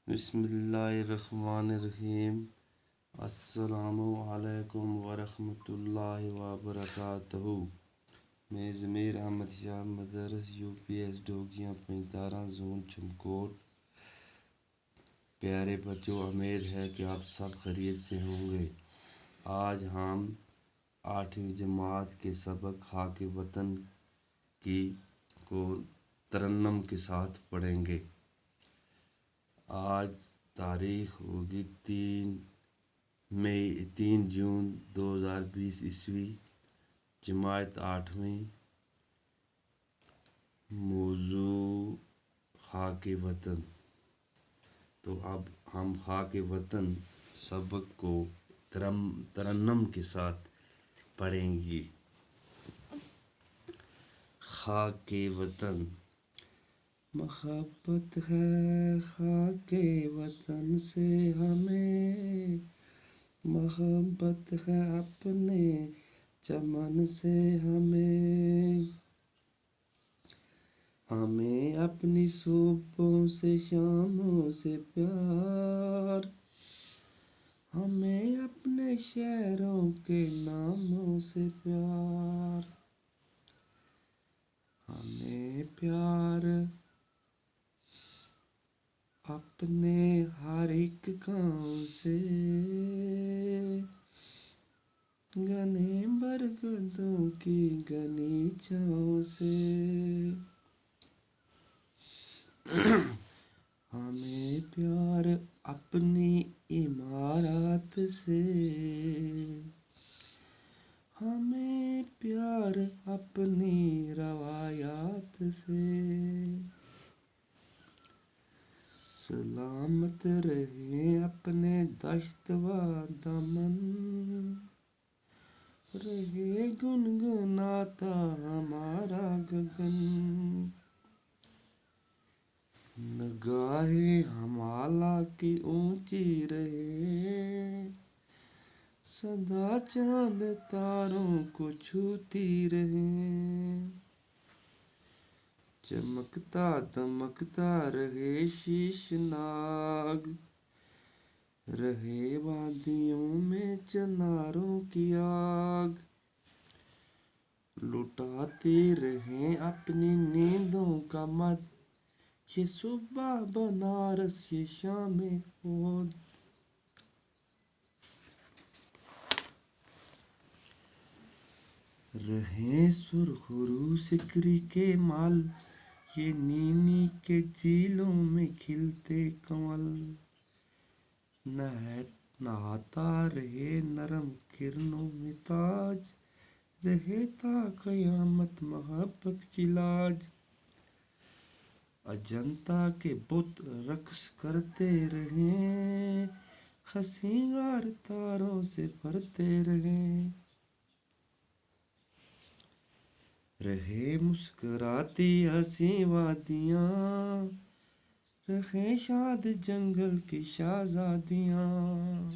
بسم اللہ الرحمن الرحیم۔ السلام علیکم ورحمۃ اللہ وبرکاتہ۔ میں ضمیر احمد شاہ مدرس UPS ڈوگیاں 15 زون چمکوٹ۔ پیارے بچوں، امید ہے کہ آپ سب خیریت سے ہوں گے۔ آج ہم 8ویں جماعت کے سبق خاک وطن کی کو ترنم کے ساتھ پڑھیں گے۔ آج تاریخ ہوگی 3 جون 2020 عیسوی، جماعت 8ویں، موضوع خاک وطن۔ تو اب ہم خاک وطن سبق کو ترنم کے ساتھ پڑھیں گے۔ خاک وطن۔ محبت ہے خاک وطن سے ہمیں، محبت ہے اپنے چمن سے ہمیں، ہمیں اپنی صبحوں سے شاموں سے پیار، ہمیں اپنے شہروں کے ناموں سے پیار، ہمیں پیار اپنے ہر ایک گاؤں سے، گھنے برگدوں کی گھنی چھاؤں سے، ہمیں پیار اپنی عمارات سے، ہمیں پیار اپنی روایات سے، سلامت رہیں اپنے دشت و دمن، رہے گنگناتا ہمارا گگن، نگاہ ہمالہ کی اونچی رہے، سدا چاند تاروں کو چھوتی رہے، چمکتا دمکتا رہے شیش ناگ، رہے وادیوں میں چناروں کی آگ، لٹاتی رہیں اپنی نیندوں کا مد، یہ صبح بنارس یہ شام ہود، رہیں سرخ رو سکری کے مل، یہ نینی کے جھیلوں میں کھلتے کنول، نہاتا رہے نرم کرنوں میں تاج، رہے تا قیامت محبت کی لاج، اجنتا کے بت رقص کرتے رہیں، حسیں غار تاروں سے بھرتے رہیں، رہے مسکراتی حسیں وادیاں، رہیں شاد جنگل کی شہزادیاں۔